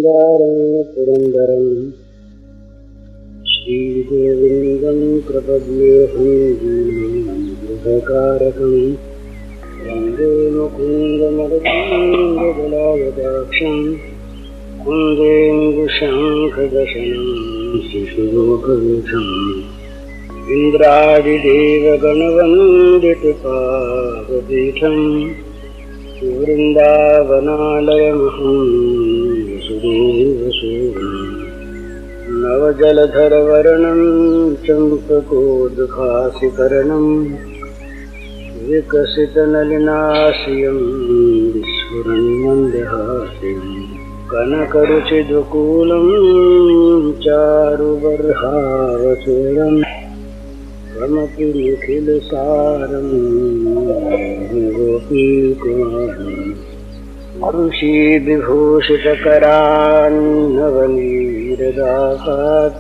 सुंदरं पुरंदरं श्रीगोविंदं प्रपद्येऽहं गृहकारकं वन्दे मुकुन्दमरविन्ददलायताक्षं कुन्देन्दुशङ्खदशनं शिशुलोकविषम् इन्द्रादिदेवगणवन्दितपादपीठम् वृन्दावनालयमहं वसुदेवसूनुं नवजलधरवर्णं चम्पकोद्भासिकरणं विकसितनलिनाश्रियं विस्फुरन्मन्दहास्यं कनकरुचिदुकूलं चारुबर्हावचूर्णं रमति निखिलसारं गोपीकुमारं ऋषिविभूषितकरान्नवनीरदासात्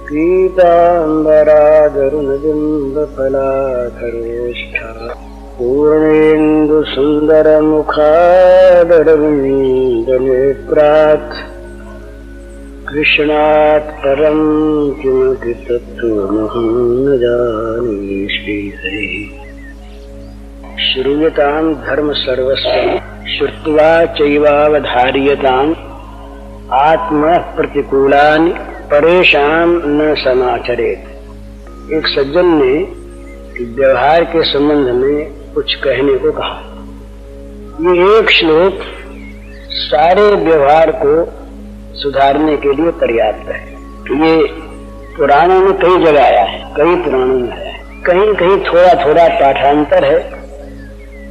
पीताम्बरादरुणबिम्बफलाधरोष्ठा पूर्णेन्दुसुन्दरमुखादरविन्दनेत्रात् कृष्णात् परं किमपि तत्त्वमहं न जाने। श्रीहरि श्रूयतां धर्म सर्वस्वं श्रुत्वा चैवावधार्यताम् आत्म प्रतिकूलानि परेशान न समाचरेत। एक सज्जन ने व्यवहार के संबंध में कुछ कहने को कहा। ये एक श्लोक सारे व्यवहार को सुधारने के लिए पर्याप्त है। ये पुराणों में कई जगह आया है, कई पुराणों में है, कहीं कहीं थोड़ा थोड़ा पाठांतर है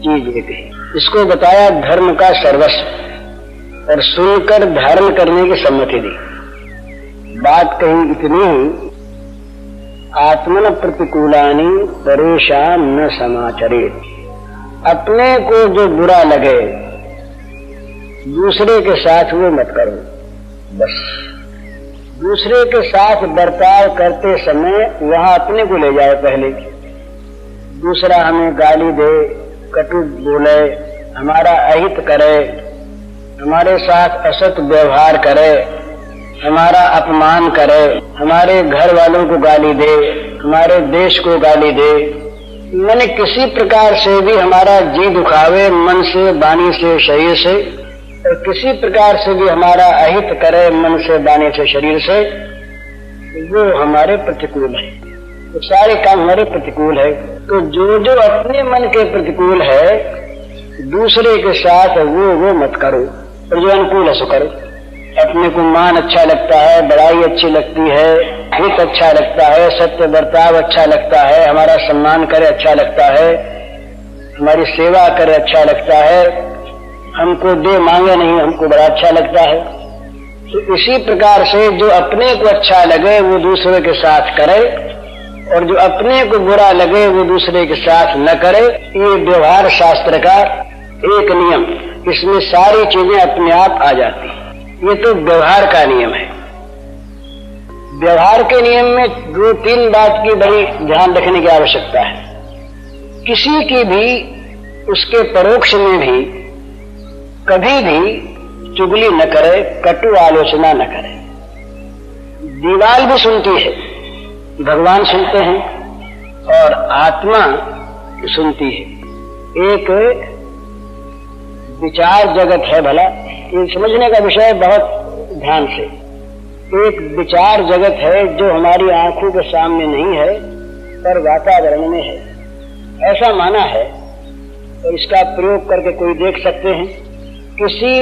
चीज एक ही। इसको बताया धर्म का सर्वस्व और सुनकर धारण करने की सम्मति दी। बात कही इतनी ही, आत्मन प्रतिकूलानि परेशान न समाचरेत। अपने को जो बुरा लगे दूसरे के साथ वो मत करो। बस दूसरे के साथ बर्ताव करते समय वहां अपने को ले जाए। पहले दूसरा हमें गाली दे, कटु बोले, हमारा अहित करे, हमारे साथ असत व्यवहार करे, हमारा अपमान करे, हमारे घर वालों को गाली दे, हमारे देश को गाली दे, मैंने किसी प्रकार से भी हमारा जी दुखावे, मन से, वाणी से, शरीर से, और किसी प्रकार से भी हमारा अहित करे मन से, वाणी से, शरीर से, वो हमारे प्रतिकूल है। तो सारे काम हमारे प्रतिकूल है। तो जो जो अपने मन के प्रतिकूल है दूसरे के साथ वो मत करो, और जो अनुकूल है सो करो। अपने को मान अच्छा लगता है, बड़ाई अच्छी लगती है, हित अच्छा लगता है, सत्य बर्ताव अच्छा लगता है, हमारा सम्मान करे अच्छा लगता है, हमारी सेवा करे अच्छा लगता है, हमको दे मांगे नहीं हमको बड़ा अच्छा लगता है। तो इसी प्रकार से जो अपने को अच्छा लगे वो दूसरे के साथ करे, और जो अपने को बुरा लगे वो दूसरे के साथ न करे। ये व्यवहार शास्त्र का एक नियम, इसमें सारी चीजें अपने आप आ जाती। ये तो व्यवहार का नियम है। व्यवहार के नियम में दो तीन बात की बड़ी ध्यान रखने की आवश्यकता है। किसी की भी उसके परोक्ष में भी कभी भी चुगली न करे, कटु आलोचना न करे। दीवाल भी सुनती है, भगवान सुनते हैं और आत्मा सुनती है। एक विचार जगत है, भला ये समझने का विषय बहुत ध्यान से। एक विचार जगत है जो हमारी आंखों के सामने नहीं है पर वातावरण में है, ऐसा माना है। और इसका प्रयोग करके कोई देख सकते हैं। किसी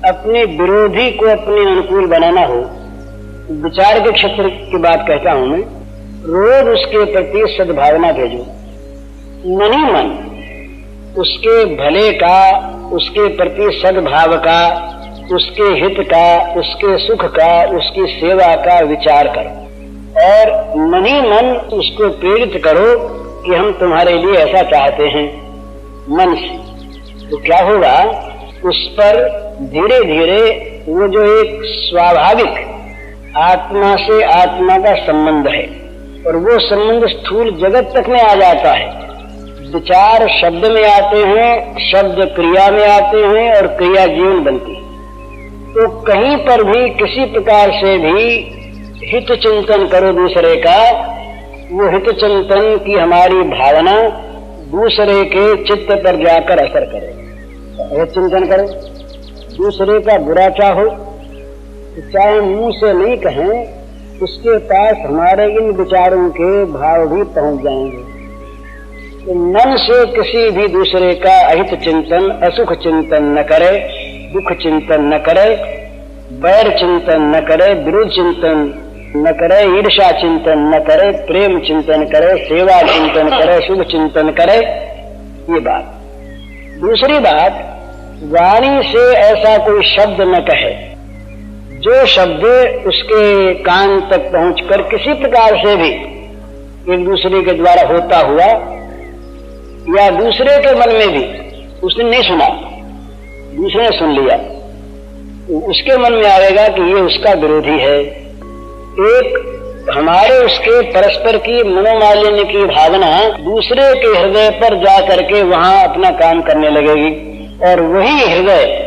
अपने विरोधी को अपने अनुकूल बनाना हो, विचार के क्षेत्र की बात कहता हूं मैं, रोज उसके प्रति सद्भावना भेजो। मन ही मन उसके भले का, उसके प्रति सद्भाव का, उसके हित का, उसके सुख का, उसकी सेवा का विचार करो, और मन ही मन उसको प्रेरित करो कि हम तुम्हारे लिए ऐसा चाहते हैं मन से। तो क्या होगा, उस पर धीरे धीरे वो जो एक स्वाभाविक आत्मा से आत्मा का संबंध है, और वो संबंध स्थूल जगत तक में आ जाता है। विचार शब्द में आते हैं, शब्द क्रिया में आते हैं, और क्रिया जीवन बनती है। तो कहीं पर भी किसी प्रकार से भी हित चिंतन करो दूसरे का, वो हित चिंतन की हमारी भावना दूसरे के चित्त पर जाकर असर करे। हित चिंतन करो, दूसरे का बुरा चाहो, चाहे मुंह से नहीं कहें, उसके पास हमारे इन विचारों के भाव भी पहुंच जाएंगे। तो मन से किसी भी दूसरे का अहित चिंतन, असुख चिंतन न करे, दुख चिंतन न करे, बैर चिंतन न करे, विरोध चिंतन न करे, ईर्ष्या चिंतन न करे, प्रेम चिंतन करे, सेवा चिंतन करे, शुभ चिंतन करे। ये बात। दूसरी बात, वाणी से ऐसा कोई शब्द न कहे जो शब्द उसके कान तक पहुंचकर किसी प्रकार से भी एक दूसरे के द्वारा होता हुआ या दूसरे के मन में भी उसने नहीं सुना, दूसरे ने सुन लिया, उसके मन में आएगा कि ये उसका विरोधी है। एक हमारे उसके परस्पर की मनोमालिन्य की भावना दूसरे के हृदय पर जा करके वहां अपना काम करने लगेगी, और वही हृदय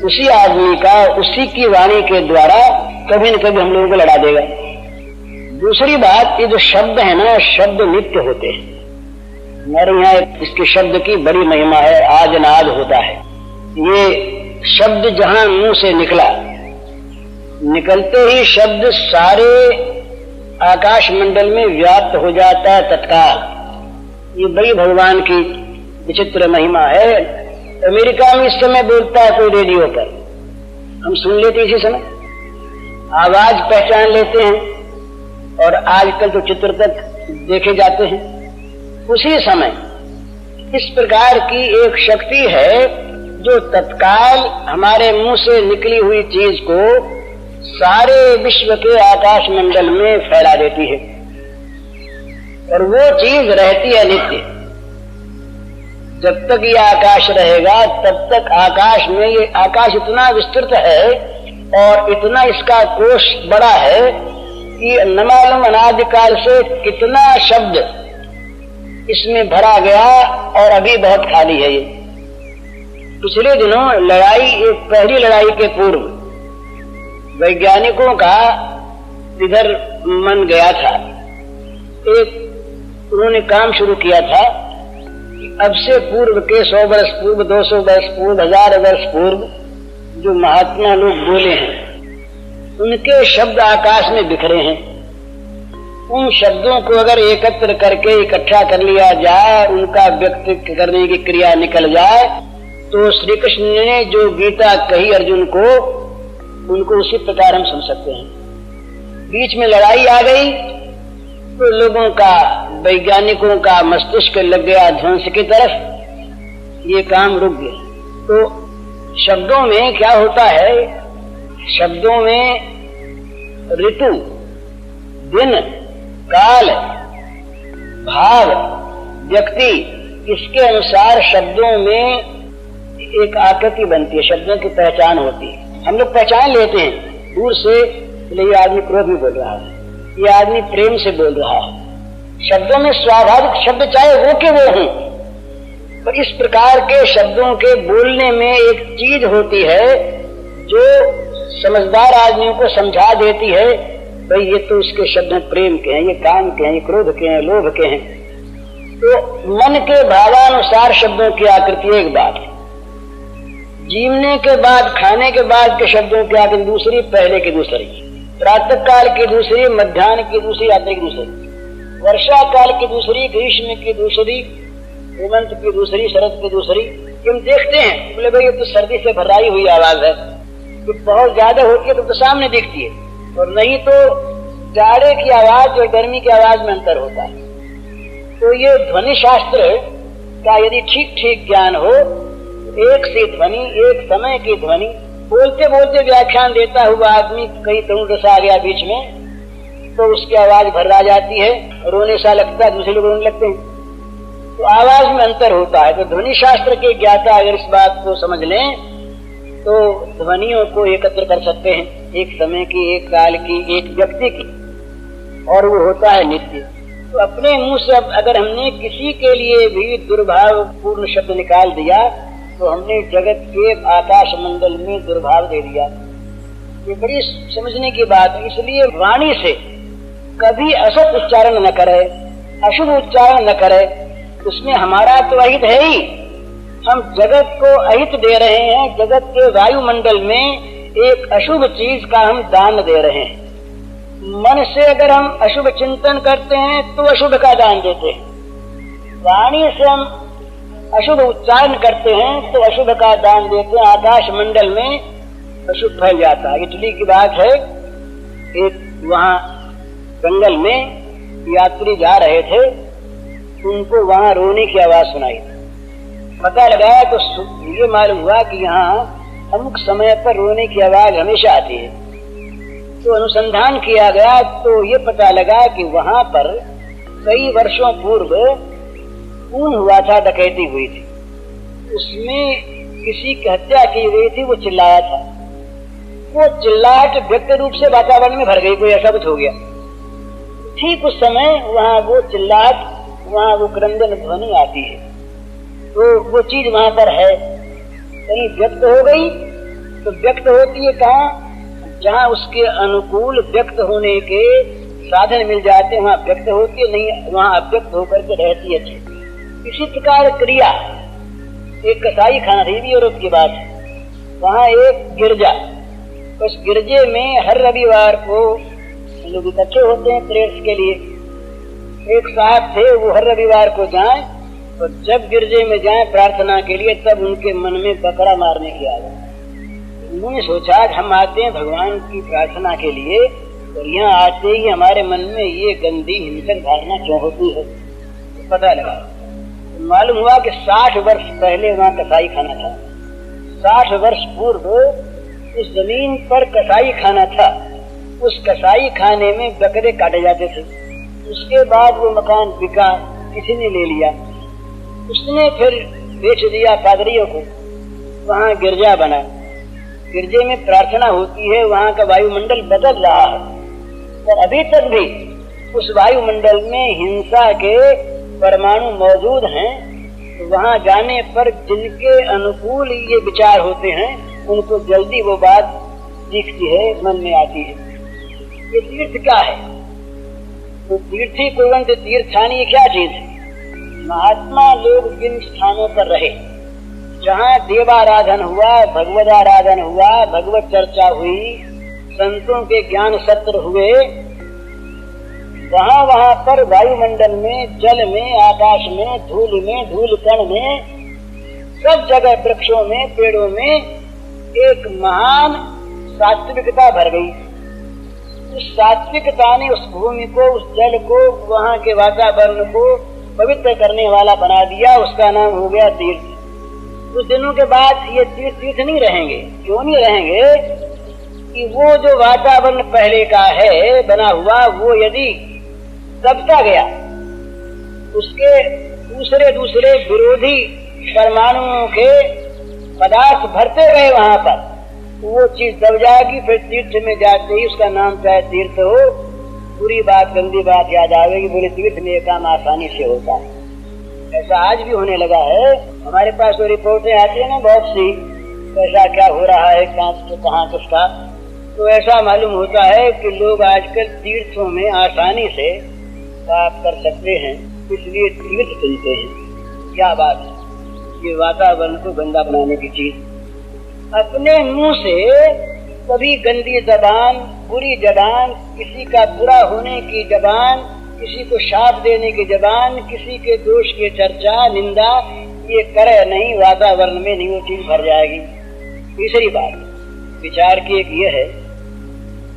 उसी आदमी का उसी की वाणी के द्वारा कभी न कभी हम लोगों को लड़ा देगा। दूसरी बात, ये जो शब्द है ना, शब्द नित्य होते हैं। हमारे यहाँ इसके शब्द की बड़ी महिमा है, आज नाद होता है। ये शब्द जहां मुंह से निकला, निकलते ही शब्द सारे आकाश मंडल में व्याप्त हो जाता है तत्काल। ये बड़ी भगवान की विचित्र महिमा है। अमेरिका में इस समय बोलता है कोई रेडियो पर, हम सुन लेते इसी समय, आवाज पहचान लेते हैं, और आजकल तो चित्र तक देखे जाते हैं उसी समय। इस प्रकार की एक शक्ति है जो तत्काल हमारे मुंह से निकली हुई चीज को सारे विश्व के आकाश मंडल में फैला देती है, और वो चीज रहती है नित्य। जब तक ये आकाश रहेगा तब तक आकाश में, ये आकाश इतना विस्तृत है और इतना इसका कोश बड़ा है कि न मालूम अनादिकाल से कितना शब्द इसमें भरा गया, और अभी बहुत खाली है। ये पिछले दिनों लड़ाई, एक पहली लड़ाई के पूर्व वैज्ञानिकों का इधर मन गया था। एक उन्होंने काम शुरू किया था, अब से पूर्व के 100 वर्ष पूर्व, 200 वर्ष पूर्व, 1000 वर्ष पूर्व जो महात्मा लोग बोले हैं, उनके शब्द आकाश में बिखरे हैं। उन शब्दों को अगर एकत्र करके इकट्ठा कर लिया जाए, उनका व्यक्त करने की क्रिया निकल जाए, तो श्री कृष्ण ने जो गीता कही अर्जुन को, उनको उसी प्रकार हम सुन सकते हैं। बीच में लड़ाई आ गई तो लोगों का, वैज्ञानिकों का मस्तिष्क लग गया ध्वंस की तरफ, ये काम रुक गया। तो शब्दों में क्या होता है, शब्दों में ऋतु, दिन, काल, भाव, व्यक्ति, इसके अनुसार शब्दों में एक आकृति बनती है, शब्दों की पहचान होती है। हम लोग पहचान लेते हैं दूर से, ये आदमी क्रोध में बोल रहा है, ये आदमी प्रेम से बोल रहा है। शब्दों में स्वाभाविक शब्द चाहे वो के वो हों, तो इस प्रकार के शब्दों के बोलने में एक चीज होती है जो समझदार आदमियों को समझा देती है, भाई ये तो उसके शब्द प्रेम के हैं, ये काम के हैं, ये क्रोध के हैं, लोभ के हैं। तो मन के भावानुसार शब्दों की आकृति एक बात है, जीवने के बाद, खाने के बाद के शब्दों की आकृति दूसरी, पहले की दूसरी, प्रातः काल की दूसरी, मध्याह्न की दूसरी, रात्रि की दूसरी, वर्षा काल की दूसरी, ग्रीष्म की दूसरी, हेमंत की दूसरी, शरद की दूसरी। हम देखते हैं, बोले भाई ये तो सर्दी से भराई हुई आवाज है, तो बहुत ज्यादा होती है तो सामने दिखती है, और नहीं तो जाड़े की आवाज और गर्मी की आवाज में अंतर होता है। तो ये ध्वनि शास्त्र का यदि ठीक ठीक ज्ञान हो, एक सी ध्वनि, एक समय की ध्वनि, बोलते बोलते व्याख्यान देता हुआ आदमी कहीं तरुण दशा आ गया बीच में, तो उसकी आवाज भर्रा जाती है, रोने सा लगता है, दूसरे लोग रोने लगते हैं, तो आवाज में अंतर होता है। तो ध्वनि शास्त्र के ज्ञाता अगर इस बात को समझ लें तो ध्वनियों को एकत्र कर सकते हैं, एक समय की, एक काल की, एक व्यक्ति की, और वो होता है नित्य। तो अपने मुंह से अगर हमने किसी के लिए भी दुर्भाव पूर्ण शब्द निकाल दिया तो हमने जगत के आकाश मंडल में दुर्भाव दे दिया। ये बड़ी समझने की बात है। इसलिए वाणी से कभी असत उच्चारण न करे, अशुभ उच्चारण न करे। उसमें हमारा तो अहित है ही, हम जगत को अहित दे रहे हैं। जगत के वायुमंडल में एक अशुभ चीज का हम दान दे रहे हैं। मन से अगर हम अशुभ चिंतन करते हैं तो अशुभ का दान देते हैं। वाणी से हम अशुभ उच्चारण करते हैं तो अशुभ का दान देते हैं। आकाश मंडल में अशुभ फैल जाता है। इटली की बात है, एक वहां जंगल में यात्री जा रहे थे, उनको वहां रोने की आवाज सुनाई। पता लगाया तो ये मालूम हुआ कि यहाँ अमुक समय पर रोने की आवाज हमेशा आती है। तो अनुसंधान किया गया तो ये पता लगा कि वहां पर कई वर्षों पूर्व खून हुआ था, डकैती हुई थी। उसमें किसी की हत्या की गई थी, वो चिल्लाया था। वो चिल्लाहट व्यक्त रूप से वातावरण में भर गई, कोई ऐसा कुछ हो गया। ठीक उस समय वहाँ वो चिल्लाहट, वहाँ वो क्रंदन ध्वनि आती है। तो वो चीज वहां पर है, कहीं व्यक्त हो गई तो व्यक्त होती है कहाँ? जहाँ उसके अनुकूल व्यक्त होने के साधन मिल जाते हैं वहाँ व्यक्त होती है, नहीं वहाँ अव्यक्त होकर के रहती है। इसी प्रकार क्रिया, एक कसाई खाना थी यूरोप की बात, वहाँ एक गिरजा, उस गिरजे में हर रविवार को लोग इकट्ठे होते हैं प्रेयर्स के लिए। एक साहब थे, वो हर रविवार को जाएं और जब गिरजे में जाएं प्रार्थना के लिए, तब उनके मन में बकरा मारने की आदत। उन्होंने सोचा हम आते हैं भगवान की प्रार्थना के लिए और यहाँ आते ही हमारे मन में ये गंदी हिंसक धारणा क्यों होती है। तो पता लगा, मालूम हुआ कि 60 वर्ष पहले वहाँ कसाई खाना था। 60 वर्ष पूर्व उस जमीन पर कसाई खाना था। उस कसाई खाने में बकरे काटे जाते थे। उसके बाद वो मकान बिका, किसी ने ले लिया, उसने फिर बेच दिया पादरियों को। वहाँ गिरजा बना, गिरजे में प्रार्थना होती है। वहाँ का वायुमंडल बदल रहा है और अभी तक भी उस वायुमंडल में हिंसा के परमाणु मौजूद हैं। तो वहाँ जाने पर जिनके अनुकूल ये विचार होते हैं उनको जल्दी वो बात दिखती है, मन में आती है। ये तीर्थ क्या है? तो तीर्थी कुर्वन्त तीर्थानी, ये क्या चीज है? महात्मा लोग जिन स्थानों पर रहे, जहाँ देवाराधन हुआ, भगवत आराधन हुआ, भगवत चर्चा हुई, संतों के ज्ञान सत्र हुए, वहाँ वहाँ पर वायुमंडल में, जल में, आकाश में, धूल कण में, सब जगह वृक्षों में, पेड़ों में एक महान सात्विकता भर गई। उस सात्विकता ने उस भूमि को, उस जल को, वहाँ के वातावरण को पवित्र करने वाला बना दिया। उसका नाम हो गया तीर्थ। कुछ दिनों के बाद ये तीर्थ नहीं रहेंगे। क्यों नहीं रहेंगे? कि वो जो वातावरण पहले का है बना हुआ, वो यदि दबता गया, उसके दूसरे विरोधी परमाणुओं के पदार्थ भरते गए वहां पर, वो चीज दब जाएगी। फिर तीर्थ में जाते ही उसका नाम चाहे तीर्थ हो, बुरी बात, गंदी बात याद आवेगी, बोले तीर्थ में काम आसानी से होता है। ऐसा आज भी होने लगा है। हमारे पास तो रिपोर्टें आती है ना बहुत सी, ऐसा क्या हो रहा है, कहाँ किसका। तो ऐसा मालूम होता है कि लोग आजकल तीर्थों में आसानी से पाप कर सकते हैं, इसलिए तीर्थ चुनते हैं। क्या बात है, ये वातावरण को गंदा बनाने की चीज। अपने मुंह से कभी गंदी जबान, बुरी जबान, किसी का बुरा होने की जबान, किसी को शाप देने की जबान, किसी के दोष की चर्चा, निंदा, ये करे नहीं, वातावरण में नहीं वो चीज भर जाएगी। तीसरी बात विचार की एक ये है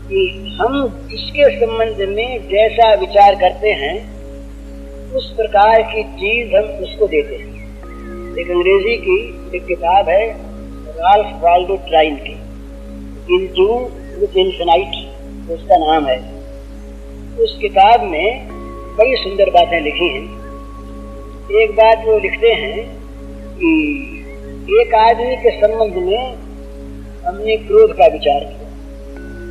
कि हम इसके संबंध में जैसा विचार करते हैं उस प्रकार की चीज हम उसको देते हैं। एक अंग्रेजी की एक किताब है राल्फ वाल्डो ट्राइन की, इनटू विद इन्फिनाइट उसका नाम है। उस किताब में बड़ी सुंदर बातें लिखी हैं। एक बात वो लिखते हैं कि एक आदमी के संबंध में हमने क्रोध का विचार किया,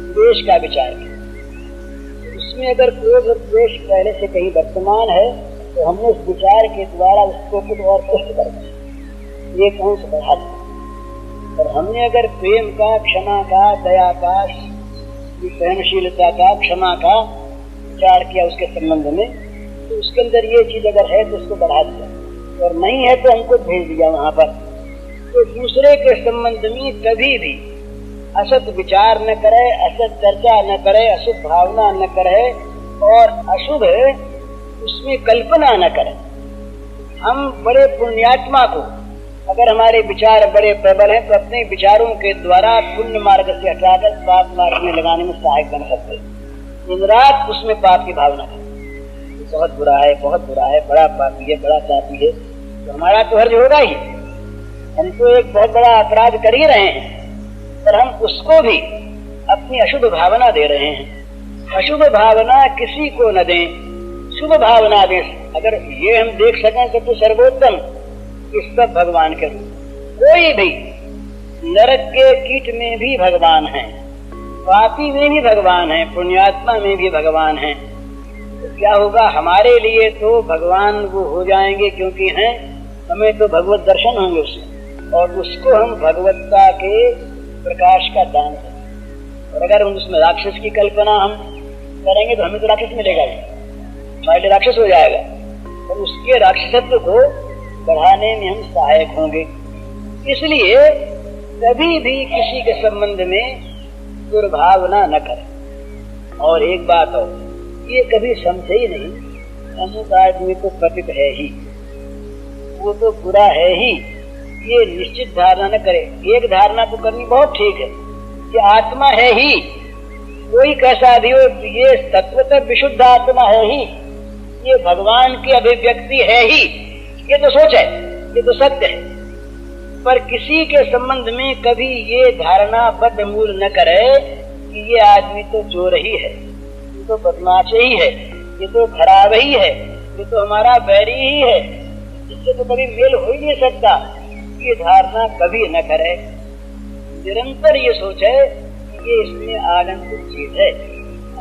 द्वेष का विचार किया। उसमें अगर क्रोध और द्वेष पहले से कहीं वर्तमान है तो हमने उस विचार के द्वारा उसको कुछ और पुष्ट कर दिया, एक अंश बढ़ा दिया। और हमने अगर प्रेम का, क्षमा का, दया का, सहनशीलता का, क्षमा का विचार किया उसके संबंध में, तो उसके अंदर ये चीज अगर है तो उसको बढ़ा दिया, और नहीं है तो हमको भेज दिया वहां पर। तो दूसरे के संबंध में कभी भी असत विचार न करे, असत चर्चा न करे, अशुभ भावना न करे और अशुभ उसमें कल्पना न करे। हम बड़े पुण्यात्मा को अगर हमारे विचार बड़े प्रबल हैं तो अपने विचारों के द्वारा पुण्य मार्ग से हटाकर पाप मार्ग में लगाने में सहायक बन सकते हैं। दिन रात उसमें पाप की भावना है, बहुत बुरा है, बहुत बुरा है, बड़ा पापी है, बड़ा पापी है, तो हमारा तो हर्ज होगा ही। हम तो एक बहुत बड़ा अपराध कर ही रहे हैं, पर हम उसको भी अपनी अशुभ भावना दे रहे हैं। अशुभ भावना किसी को न दें, शुभ भावना दें। अगर ये हम देख सकें तो सर्वोत्तम इस सब भगवान के रूप। कोई भी नरक के कीट में भी भगवान है, पापी में भी भगवान है, पुण्यात्मा में भी भगवान है। तो क्या होगा, हमारे लिए तो भगवान वो हो जाएंगे, क्योंकि हैं हमें तो भगवत दर्शन होंगे उससे, और उसको हम भगवत्ता के प्रकाश का दान दें। और अगर हम उसमें राक्षस की कल्पना हम करेंगे तो हमें तो राक्षस मिलेगा, हमारे लिए राक्षस हो जाएगा, और उसके राक्षसत्व को बढ़ाने में हम सहायक होंगे। इसलिए कभी भी किसी के संबंध में दुर्भावना न करें। और एक बात और, ये कभी समझे ही नहीं अमुक आदमी तो पतित है ही, वो तो बुरा है ही, ये निश्चित धारणा न करे। एक धारणा तो करनी बहुत ठीक है कि आत्मा है ही, कोई कैसा भी हो, ये तत्वतः विशुद्ध आत्मा है ही, ये भगवान की अभिव्यक्ति है ही, ये तो सोच है, ये तो सत्य है। पर किसी के संबंध में कभी ये धारणा बद्धमूल न करे कि ये आदमी तो चोर ही है, ये तो बदमाश ही है, ये तो खराब ही है, ये तो हमारा बैरी ही है, इससे तो कभी मेल हो ही नहीं सकता। ये धारणा कभी न करे, निरंतर ये सोचे कि ये इसमें आगंतुक चीज है,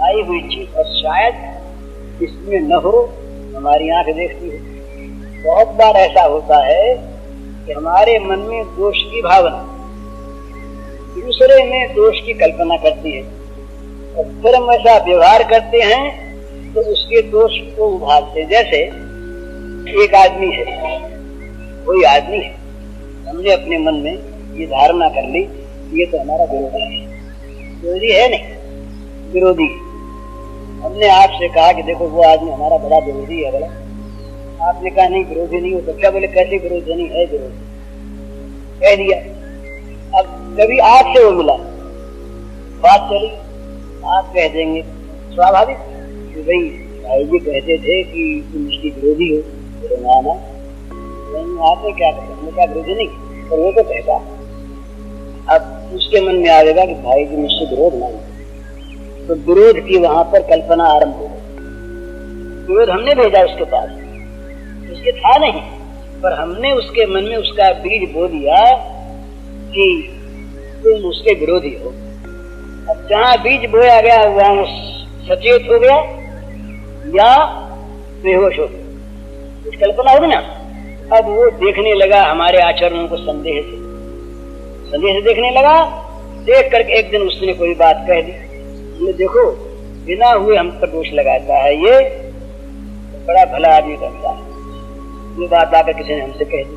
आई हुई चीज, और शायद इसमें न हो, हमारी आंख देखती है। बहुत बार ऐसा होता है कि हमारे मन में दोष की भावना, दूसरे में दोष की कल्पना करती है, और फिर हम ऐसा व्यवहार करते हैं तो उसके दोष को उभारते। जैसे एक आदमी है, कोई आदमी है, हमने अपने मन में ये धारणा कर ली ये तो हमारा विरोधी है, विरोधी है नहीं, विरोधी। हमने आपसे कहा कि देखो वो आदमी हमारा बड़ा विरोधी है, बोला आपने कहा नहीं विरोधी नहीं हो तो क्या, बोले कैसे विरोधी नहीं है, विरोधी कह दिया। अब कभी आपसे वो मिला, बात चली, आप कह देंगे स्वाभाविक कि भाई जी कहते थे कि तुम इसकी विरोधी हो, बोले ना आपने क्या कहा, हमने क्या विरोधी नहीं, पर वो तो कहता। अब उसके मन में आएगा कि भाई जी मुझसे विरोध ना हो, तो विरोध की वहां पर कल्पना आरंभ हो गई। विरोध हमने भेजा उसके पास, उसके था नहीं, पर हमने उसके मन में उसका बीज बो दिया कि तुम उसके विरोधी हो। अब जहां बीज बोया गया वहां सचेत हो गया या बेहोश हो गया, कुछ कल्पना होगी ना। अब वो देखने लगा हमारे आचरणों को संदेह से देखने लगा। देख करके एक दिन उसने कोई बात कह दी, ये देखो बिना हुए हम पर दोष लगाता है, ये बड़ा भला आदमी करता है। ये बात आकर किसी ने हमसे कह दी,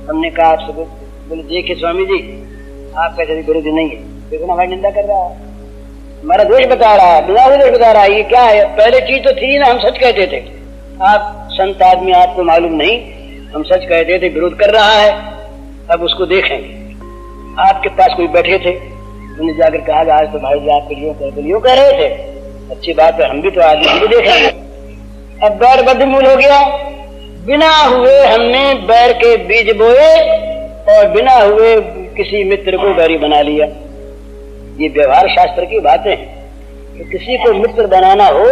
हमने कहा आपसे, बोले देखिए स्वामी जी आप कैसे विरोधी नहीं है, देखो ना हमारी निंदा कर रहा है, हमारा दोष बता रहा है, बिना हुए दोष बता रहा है। ये क्या है, पहले चीज तो थी ना, हम सच कहते थे, आप संत आदमी आपको मालूम नहीं, हम सच कहते थे, विरोध कर रहा है। अब उसको देखेंगे, आपके पास कोई बैठे थे, उन्होंने जाकर कहा आज तो भाई जी आप लियो कह रहे थे, अच्छी बात है, हम भी तो आदमी हम भी देखेंगे। अब बैर बद्धमूल हो गया, बिना हुए हमने बैर के बीज बोए और बिना हुए किसी मित्र को बैरी बना लिया। ये व्यवहार शास्त्र की बातें हैं। तो किसी को मित्र बनाना हो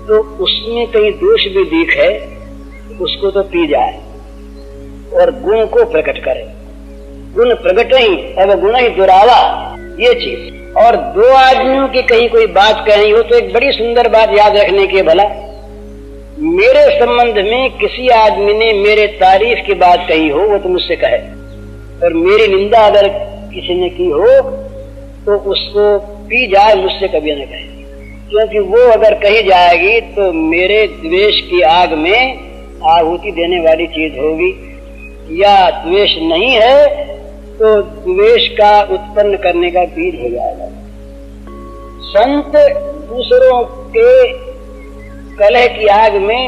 तो उसमें कहीं दोष भी दिख है, उसको तो पी जाए और गुण को प्रकट करे। गुण प्रकट ही अब गुण ही दुरावा, ये चीज। और दो आदमियों की कहीं कोई बात कही हो तो एक बड़ी सुंदर बात याद रखने की, भला मेरे संबंध में किसी आदमी ने मेरे तारीफ की बात कही हो, वो तो मुझसे कहे, और मेरी निंदा अगर किसी ने की हो तो उसको पी जाए, मुझसे कभी न कहे, क्योंकि वो अगर कही जाएगी तो मेरे द्वेष की आग में आहुति देने वाली चीज होगी। या द्वेष नहीं है तो द्वेष का उत्पन्न करने का बीज हो जाएगा। संत दूसरों के कलह की आग में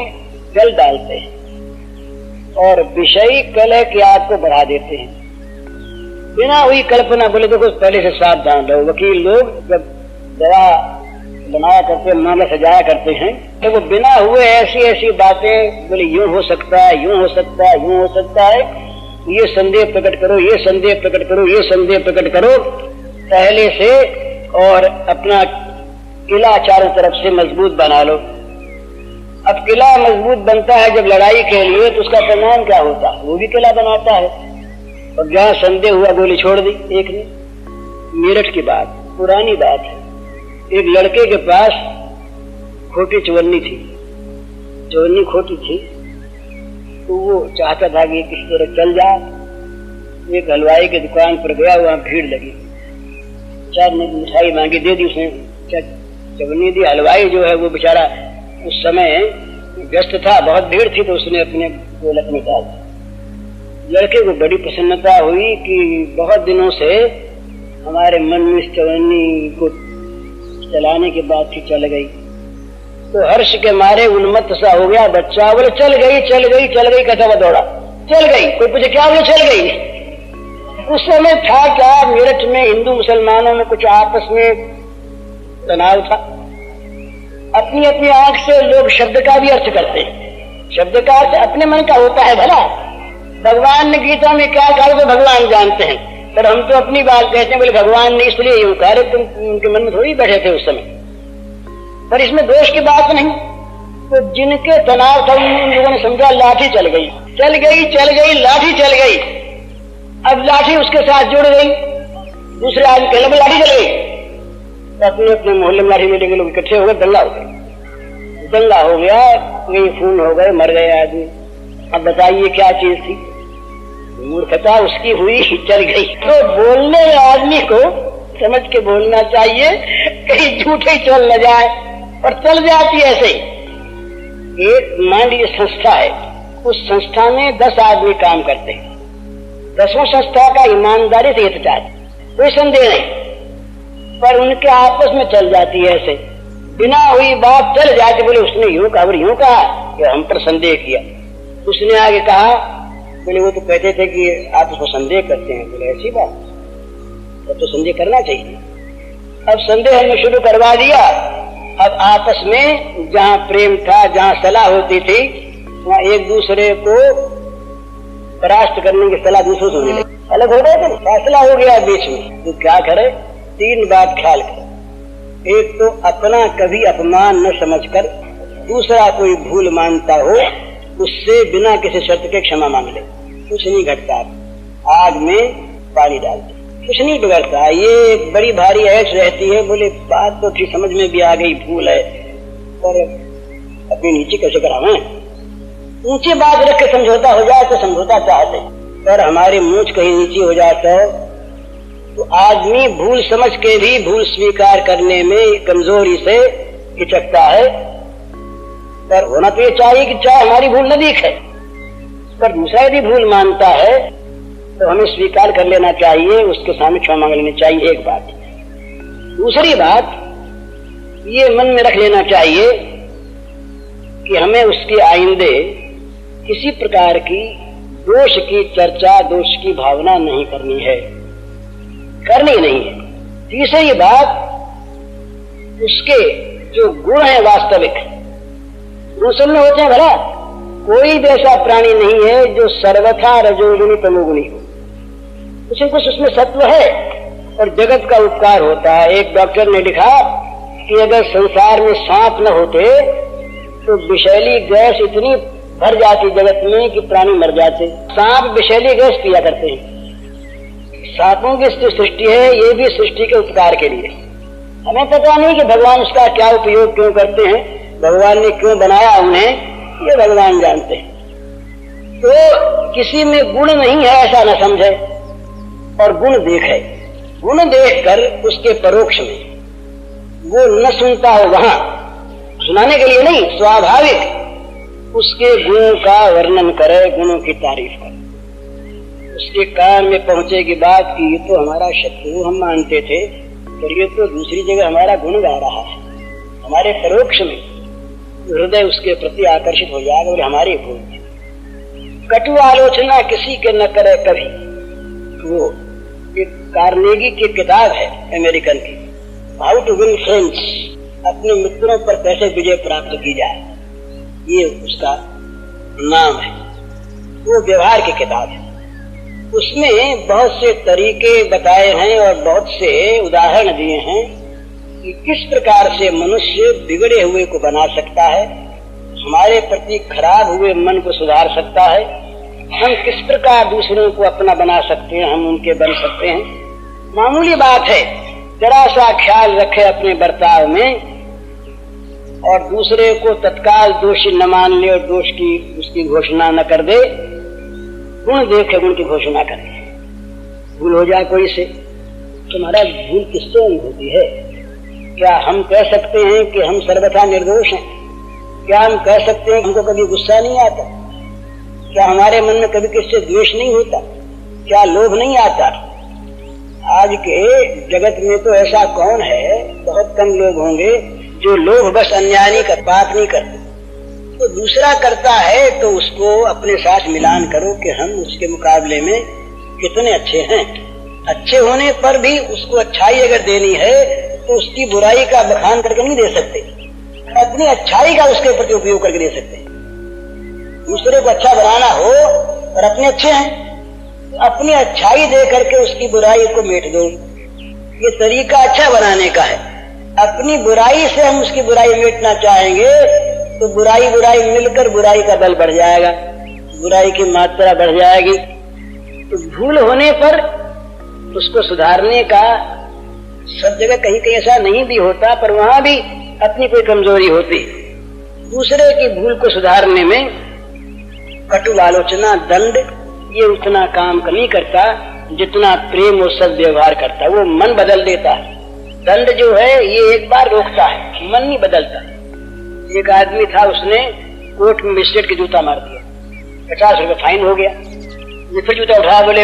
जल डालते हैं और विषयी कलह की आग को बढ़ा देते हैं बिना हुई कल्पना। बोले देखो पहले से सावधान रहो। वकील लोग जब दवा बनाया करते हैं, मामला सजाया करते हैं, तो वो बिना हुए ऐसी ऐसी बातें बोले यूं हो सकता है, यूं हो सकता है, यूं हो सकता है, ये संदेह प्रकट करो, ये संदेह प्रकट करो, ये संदेह प्रकट करो पहले से, और अपना किला चारों तरफ से मजबूत बना लो। अब किला मजबूत बनता है जब लड़ाई के लिए, तो उसका परिणाम क्या होता है? वो भी किला बनाता है। और जहां संदेह हुआ गोली छोड़ दी एक ने। मेरठ की बात, पुरानी बात है, एक लड़के के पास खोटी चवन्नी थी, चवन्नी खोटी थी, तो वो चाहता था कि किसी तरह चल जाए। एक हलवाई की दुकान पर गया, वहां भीड़ लगी, चार ने मिठाई मांगी, दे दी उसने, चवन्नी दी। हलवाई जो है वो बेचारा उस समय व्यस्त था, बहुत भीड़ थी, तो उसने अपने गोलक में डाल दी। लड़के को बड़ी प्रसन्नता हुई कि बहुत दिनों से हमारे मन में इस चवन्नी को चलाने की बात थी, चल गई। तो हर्ष के मारे उन्मत्त सा हो गया बच्चा, बोले चल गई चल गई चल गई, कहता हुआ दौड़ा, चल गई। कोई पूछे क्या? बोले चल गई। उस समय था क्या, मेरठ में हिंदू मुसलमानों में कुछ आपस में तनाव था। अपनी अपनी आंख से लोग शब्द का भी अर्थ करते हैं। शब्द का अर्थ अपने मन का होता है। भला भगवान ने गीता में क्या कहा तो भगवान जानते हैं, पर हम तो अपनी बात कहते हैं। बोले भगवान ने इसलिए यूं कहा, तुम उनके मन में थोड़ी बैठे थे उस समय। पर इसमें दोष की बात नहीं। तो जिनके तनाव था उन लोगों ने समझा लाठी चल गई, चल गई चल गई, लाठी चल गई। अब लाठी उसके साथ जुड़ गई, दूसरे आदमी कहने में लाठी चल गई, तो अपने अपने मोहल्ले में लाठी लेने के लोग इकट्ठे हो गए, दंगा हो गया। दंगा हो गया, कई खून हो गए, मर गए आदमी। अब बताइए क्या चीज थी? मूर्खता उसकी हुई, चल गई। तो बोलने आदमी को समझ के बोलना चाहिए, कहीं झूठे चल न जाए, और चल जाती ऐसे। एक मान लीजिए संस्था है, उस संस्था में 10 आदमी काम करते हैं, 10वीं संस्था का ईमानदारी से हित चाहते, कोई संदेह नहीं, पर उनके आपस में चल जाती है ऐसे, बिना हुई बात चल जाती। बोले उसने यूं कहा, बोले यूं कहा कि हम पर संदेह किया। उसने आगे कहा, बोले वो तो कहते थे कि आप उसको संदेह करते हैं। बोले ऐसी बात, तो संदेह करना चाहिए। अब संदेह हमने शुरू करवा दिया। अब आपस में जहां प्रेम था, जहां सलाह होती थी, वहां एक दूसरे को परास्त करने की सलाह दूसरों से होने लगी। अलग हो गए थे, फैसला हो गया बीच में। तो क्या करे? 3 बात ख्याल करे। एक तो अपना कभी अपमान न समझकर दूसरा कोई भूल मानता हो, उससे बिना किसी शर्त के क्षमा मांग ले, कुछ नहीं घटता। आग में पानी डाल दे, कुछ नहीं बिगड़ता। ये बड़ी भारी ऐश रहती है। बोले बात तो ठीक समझ में भी आ गई, भूल है, पर अपनी नीचे कैसे करावें? ऊंची बात रख के समझौता हो जाए तो समझौता चाहते, पर हमारी मूंछ कहीं नीची हो जाता है तो आदमी भूल समझ के भी भूल स्वीकार करने में कमजोरी से हिचकता है। पर होना तो ये चाहिए कि चाहे हमारी भूल न दिखे, पर दूसरा यदि भूल मानता है तो हमें स्वीकार कर लेना चाहिए, उसके सामने क्षमा मांग लेनी चाहिए। एक बात। दूसरी बात ये मन में रख लेना चाहिए कि हमें उसके आइंदे किसी प्रकार की दोष की चर्चा, दोष की भावना नहीं करनी है, करनी नहीं है। तीसरी बात, उसके जो गुण है वास्तविक, दूसरे में होते हैं। भला कोई भी ऐसा प्राणी नहीं है जो सर्वथा रजोगुणी तमोगुणी हो, कुछ न कुछ उसमें सत्व है और जगत का उपकार होता है। एक डॉक्टर ने लिखा कि अगर संसार में सांप न होते तो विषैली गैस इतनी भर जाती जगत में कि प्राणी मर जाते। सांप विषैली गैस पिया करते हैं। सांपों की सृष्टि है, ये भी सृष्टि के उपकार के लिए। हमें पता नहीं कि भगवान उसका क्या उपयोग क्यों करते हैं, भगवान ने क्यों बनाया उन्हें, ये भगवान जानते हैं। तो किसी में गुण नहीं है ऐसा न समझे, और गुण देखे, गुण देखकर उसके परोक्ष में वो न सुनता हो, वहां सुनाने के लिए नहीं, स्वाभाविक उसके गुणों का वर्णन करे, गुणों की तारीफ करे। उसके कान में पहुंचेगी बात कि ये तो हमारा शत्रु हम मानते थे, पर ये तो दूसरी जगह हमारा गुण गा रहा है। हमारे परोक्ष में हृदय उसके प्रति आकर्षित हो जाएगा और हमारी भूल। कटु आलोचना किसी के न करे कभी। वो एक कार्नेगी की किताब है अमेरिकन की, हाउ टू विन फ्रेंड्स, अपने मित्रों पर कैसे विजय प्राप्त की जाए, ये उसका नाम है। वो व्यवहार की किताब है। उसमें बहुत से तरीके बताए हैं और बहुत से उदाहरण दिए हैं कि किस प्रकार से मनुष्य बिगड़े हुए को बना सकता है, हमारे प्रति खराब हुए मन को सुधार सकता है, हम किस प्रकार दूसरों को अपना बना सकते हैं, हम उनके बन सकते हैं। मामूली बात है, जरा सा ख्याल रखे अपने बर्ताव में और दूसरे को तत्काल दोषी न मान ले और दोष की उसकी घोषणा न कर दे, गुण देखे गुण की घोषणा करे। भूल हो जाए कोई से तो महाराज भूल किससे होती है? क्या हम कह सकते हैं कि हम सर्वथा निर्दोष हैं? क्या हम कह सकते हैं कि हमको कभी गुस्सा नहीं आता? क्या हमारे मन में कभी किससे द्वेष नहीं होता? क्या लोभ नहीं आता? आज के जगत में तो ऐसा कौन है, बहुत कम लोग होंगे जो लोभ बस अन्यायी का बात नहीं करते। तो दूसरा करता है तो उसको अपने साथ मिलान करो कि हम उसके मुकाबले में कितने अच्छे हैं। अच्छे होने पर भी उसको अच्छाई अगर देनी है तो उसकी बुराई का बखान करके नहीं दे सकते, अपनी अच्छाई का उसके प्रति उपयोग करके दे सकते। दूसरे को अच्छा बनाना हो और अपने अच्छे हैं, अपनी अच्छाई दे करके उसकी बुराई को मेट दो। ये तरीका अच्छा बनाने का है। अपनी बुराई से हम उसकी बुराई मेटना चाहेंगे तो बुराई बुराई मिलकर बुराई का बल बढ़ जाएगा, बुराई की मात्रा बढ़ जाएगी। तो भूल होने पर उसको सुधारने का सब जगह कहीं कहीं ऐसा नहीं भी होता, पर वहां भी अपनी कोई कमजोरी होती। दूसरे की भूल को सुधारने में कटु आलोचना, दंड, ये उतना काम नहीं करता जितना प्रेम और सद्व्यवहार करता। वो मन बदल देता है। दंड जो है ये एक बार रोकता है, मन नहीं बदलता। एक आदमी था, उसने कोर्ट में मजिस्ट्रेट के जूता मार दिया, 50 रुपए फाइन हो गया। ये फिर जूता उठा, बोले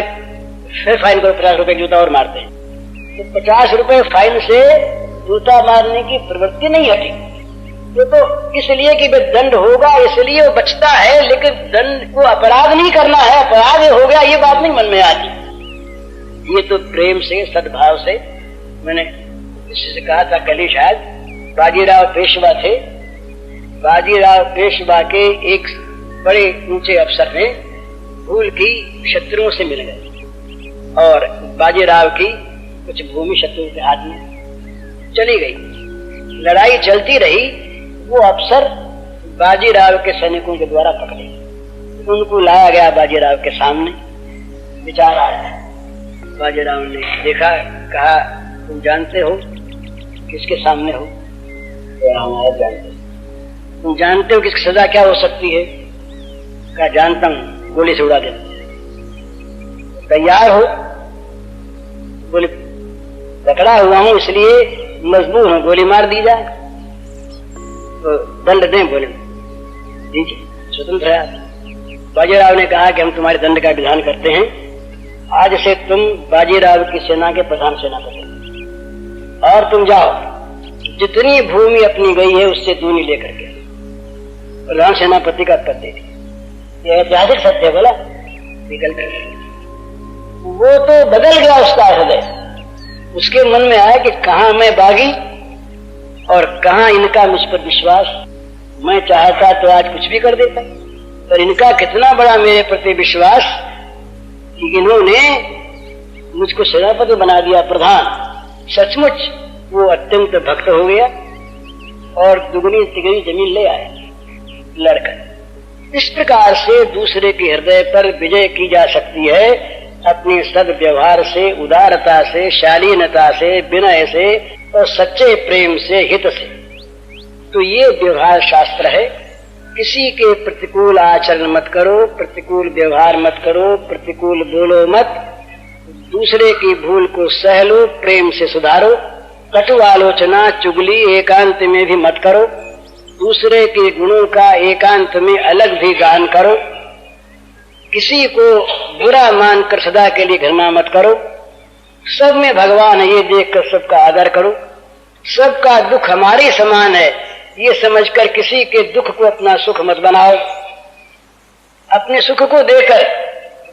फिर फाइन करो, 50 रुपए जूता और मारते हैं। तो 50 रुपए फाइन से जूता मारने की प्रवृत्ति नहीं हटी। ये तो इसलिए कि दंड होगा इसलिए वो बचता है, लेकिन दंड को अपराध नहीं करना है, अपराध हो गया ये बात नहीं मन में आती। ये तो प्रेम से, सद्भाव से। मैंने किसी से कहा था कल ही शायद, बाजीराव पेशवा थे। बाजीराव पेशवा के एक बड़े ऊंचे अफसर ने भूल की शत्रुओं से मिल गए और बाजीराव की कुछ भूमि शत्रुओं के हाथ में चली गई। लड़ाई चलती रही। वो अफसर बाजीराव के सैनिकों के द्वारा पकड़े, उनको लाया गया बाजीराव के सामने। विचार आया, बाजीराव ने देखा, कहा तुम जानते हो किसके सामने हो? हमारा जानते। तुम जानते हो कि इसकी सजा क्या हो सकती है? कहा जानता हूं, गोली से उड़ा देता। तैयार हो? बोले पकड़ा हुआ हूं इसलिए मजबूर हूं, गोली मार दी जाए तो दंड दें? बोले दीजिए, स्वतंत्र है आप। बाजीराव ने कहा कि हम तुम्हारे दंड का विधान करते हैं, आज से तुम बाजीराव की सेना के प्रधान सेनापति और तुम जाओ, जितनी भूमि अपनी गई है उससे दूनी लेकर के प्रधान सेनापति का पद दे दी। यह ऐतिहासिक सत्य है। बोला निकल कर वो तो बदल गया उसका हृदय। उसके मन में आया कि कहां मैं बागी और कहां इनका मुझ पर विश्वास। मैं चाहता तो आज कुछ भी कर देता, पर इनका कितना बड़ा मेरे प्रति विश्वास कि इन्होंने मुझको सेनापति बना दिया, प्रधान। सचमुच वो अत्यंत भक्त हो गया और दुगनी तिगनी जमीन ले आया लड़कर। इस प्रकार से दूसरे के हृदय पर विजय की जा सकती है अपनी सद्व्यवहार से, उदारता से, शालीनता से, विनय से और सच्चे प्रेम से, हित से। तो ये व्यवहार शास्त्र है। किसी के प्रतिकूल आचरण मत करो, प्रतिकूल व्यवहार मत करो, प्रतिकूल बोलो मत। दूसरे की भूल को सह लो, प्रेम से सुधारो। कटु आलोचना चुगली एकांत में भी मत करो। दूसरे के गुणों का एकांत में अलग भी गान करो। किसी को बुरा मानकर सदा के लिए घृणा मत करो। सब में भगवान है ये देखकर सबका आदर करो। सबका दुख हमारे समान है ये समझकर किसी के दुख को अपना सुख मत बनाओ। अपने सुख को देकर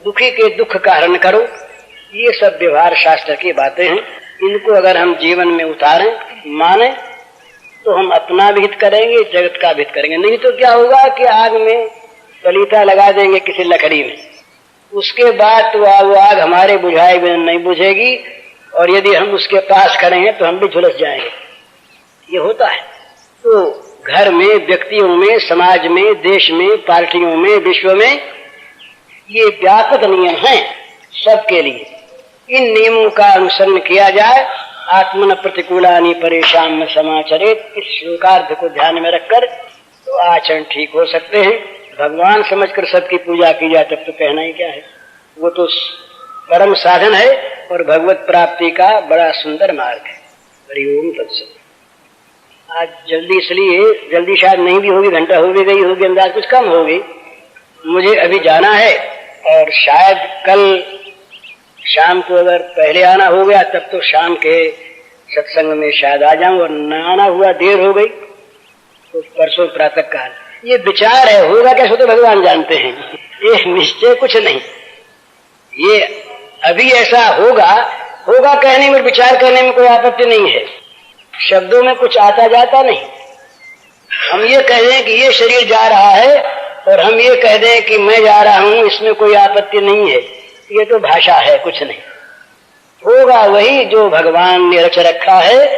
दुखी के दुख का हरण करो। ये सब व्यवहार शास्त्र की बातें हैं। इनको अगर हम जीवन में उतारें, माने, तो हम अपना भी हित करेंगे, जगत का भी हित करेंगे। नहीं तो क्या होगा कि आग में पलीता लगा देंगे किसी लकड़ी में, उसके बाद तो वो आग हमारे बुझाए बिना नहीं बुझेगी, और यदि हम उसके पास खड़े हैं तो हम भी झुलस जाएंगे। ये होता है। तो घर में, व्यक्तियों में, समाज में, देश में, पार्टियों में, विश्व में ये व्यापक नियम हैं सबके लिए। इन नियमों का अनुसरण किया जाए। आत्मन प्रतिकूलानि परेशान समाचरित, इस श्लोकार्थ को ध्यान में रखकर तो आचरण ठीक हो सकते हैं। भगवान समझकर सबकी पूजा की जाए तब तो कहना ही क्या है। वो तो परम साधन है और भगवत प्राप्ति का बड़ा सुंदर मार्ग है। हरि ओम तत्सत। आज जल्दी, इसलिए जल्दी शायद नहीं भी होगी, घंटा हो भी गई होगी, अंदाज कुछ कम होगी। मुझे अभी जाना है और शायद कल शाम को अगर पहले आना हो गया तब तो शाम के सत्संग में शायद आ जाऊं, और न आना हुआ, देर हो गई तो परसों प्रातः काल। ये विचार है, होगा कैसे तो भगवान जानते हैं। ये निश्चय कुछ नहीं। ये अभी ऐसा होगा, होगा कहने में, विचार करने में कोई आपत्ति नहीं है। शब्दों में कुछ आता जाता नहीं। हम ये कह दें कि ये शरीर जा रहा है और हम ये कह दें कि मैं जा रहा हूं, इसमें कोई आपत्ति नहीं है। ये तो भाषा है, कुछ नहीं। होगा वही जो भगवान ने रच रखा है।